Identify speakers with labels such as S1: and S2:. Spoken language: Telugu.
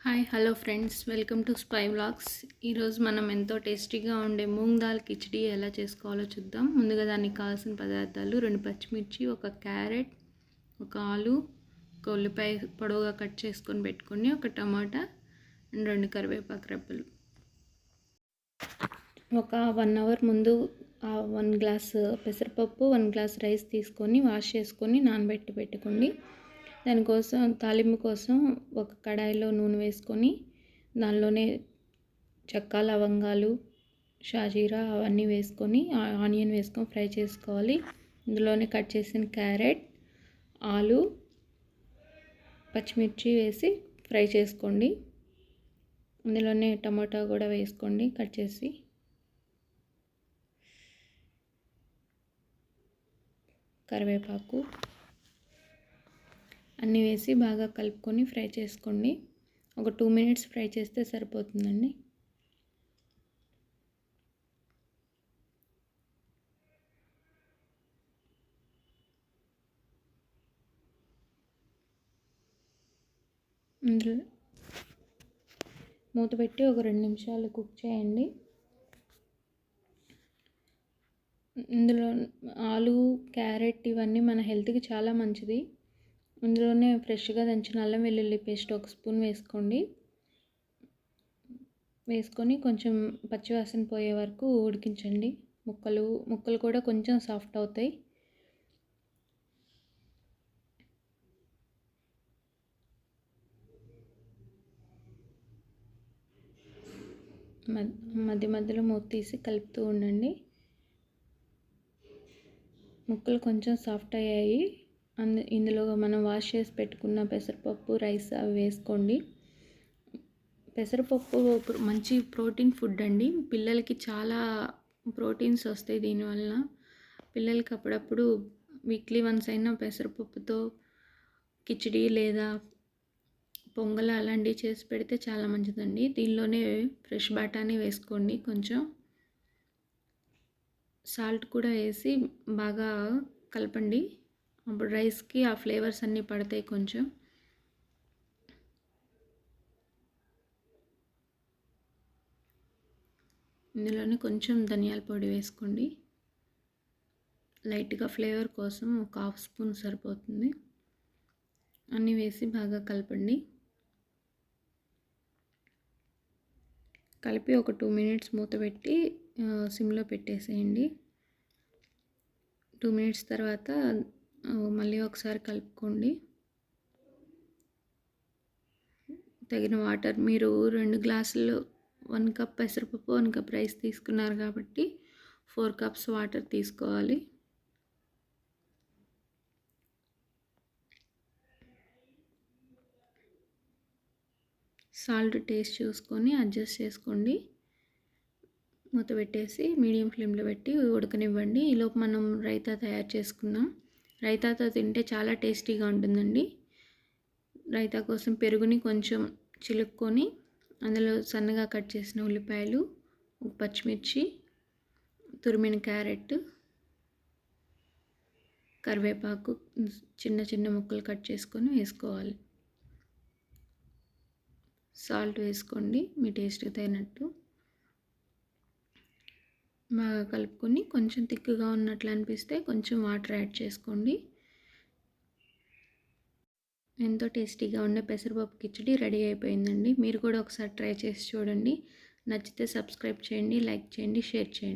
S1: Hi hello friends, welcome to spy vlogs. ఈరోజు మనం ఎంతో టేస్టీగా ఉండే మూంగ్ దాల్ కిచడీ ఎలా చేసుకోవాలో చూద్దాం. ముందుగా దానికి కావాల్సిన పదార్థాలు: 2 పచ్చిమిర్చి, 1 క్యారెట్, 1 ఆలు, 1 ఉల్లిపాయ పొడవుగా కట్ చేసుకొని పెట్టుకొని, 1 టమాటా అండ్ 2 కరివేపాకు రెబ్బలు. ఒక 1 అవర్ ముందు 1 గ్లాస్ పెసరపప్పు, 1 గ్లాస్ రైస్ తీసుకొని వాష్ చేసుకొని నానబెట్టి పెట్టుకోండి. దానికోసం తాలింపు కోసం ఒక కడాయిలో నూనె వేసుకొని దానిలోనే చెక్క, లవంగాలు, షాజీరా అవన్నీ వేసుకొని ఆనియన్ వేసుకొని ఫ్రై చేసుకోవాలి. ఇందులోనే కట్ చేసిన క్యారెట్, ఆలు, పచ్చిమిర్చి వేసి ఫ్రై చేసుకోండి. ఇందులోనే టమాటా కూడా వేసుకోండి కట్ చేసి. కరివేపాకు అన్నీ వేసి బాగా కలుపుకొని ఫ్రై చేసుకోండి. ఒక 2 మినిట్స్ ఫ్రై చేస్తే సరిపోతుందండి. మూత పెట్టి ఒక 2 నిమిషాలు కుక్ చేయండి. ఇందులో ఆలు, క్యారెట్ ఇవన్నీ మన హెల్త్కి చాలా మంచిది. ఇందులోనే ఫ్రెష్గా దంచిన అల్లం వెల్లుల్లి పేస్ట్ 1 స్పూన్ వేసుకోండి. వేసుకొని కొంచెం పచ్చివాసన పోయే వరకు ఉడికించండి. ముక్కలు కూడా కొంచెం సాఫ్ట్ అవుతాయి. మధ్య మధ్యలో మూత తీసి కలుపుతూ ఉండండి. ముక్కలు కొంచెం సాఫ్ట్ అయ్యాయి. ఇందులో మనం వాష్ చేసి పెట్టుకున్న పెసరపప్పు, రైస్ అవి వేసుకోండి. పెసరపప్పు మంచి ప్రోటీన్ ఫుడ్ అండి. పిల్లలకి చాలా ప్రోటీన్స్ వస్తాయి దీనివల్ల. పిల్లలకి అప్పుడప్పుడు వీక్లీ వన్స్ అయినా పెసరపప్పుతో కిచిడి లేదా పొంగల్ అలాంటివి చేసి పెడితే చాలా మంచిదండి. దీనిలోనే ఫ్రెష్ బఠానీ వేసుకోండి. కొంచెం సాల్ట్ కూడా వేసి బాగా కలపండి. అప్పుడు రైస్కి ఆ ఫ్లేవర్స్ అన్నీ పడతాయి. కొంచెం ఇందులోనే కొంచెం ధనియాల పొడి వేసుకోండి. లైట్గా ఫ్లేవర్ కోసం ఒక 1/2 స్పూన్ సరిపోతుంది. అన్నీ వేసి బాగా కలపండి. కలిపి ఒక 2 మినిట్స్ మూత పెట్టి సిమ్లో పెట్టేసేయండి. 2 మినిట్స్ తర్వాత మళ్ళీ ఒకసారి కలుపుకోండి. తగిన వాటర్, మీరు 2 గ్లాసులు 1 కప్ పెసరపప్పు, 1 కప్ రైస్ తీసుకున్నారు కాబట్టి 4 కప్స్ వాటర్ తీసుకోవాలి. సాల్ట్ టేస్ట్ చూసుకొని అడ్జస్ట్ చేసుకోండి. మూత పెట్టేసి మీడియం ఫ్లేమ్లో పెట్టి ఉడకనివ్వండి. ఈలోపు మనం రైతా తయారు చేసుకుందాం. రైతాతో తింటే చాలా టేస్టీగా ఉంటుందండి. రైతా కోసం పెరుగుని కొంచెం చిలుక్కొని అందులో సన్నగా కట్ చేసిన ఉల్లిపాయలు, పచ్చిమిర్చి, తురిమిన క్యారెట్, కరివేపాకు చిన్న చిన్న ముక్కలు కట్ చేసుకొని వేసుకోవాలి. సాల్ట్ వేసుకోండి మీ టేస్ట్కి తగినట్టు. బాగా కలుపుకొని కొంచెం థిక్గా ఉన్నట్లు అనిపిస్తే కొంచెం వాటర్ యాడ్ చేసుకోండి. ఎంతో టేస్టీగా ఉండే పెసరపప్పు కిచడీ రెడీ అయిపోయిందండి. మీరు కూడా ఒకసారి ట్రై చేసి చూడండి. నచ్చితే సబ్స్క్రైబ్ చేయండి, లైక్ చేయండి, షేర్ చేయండి.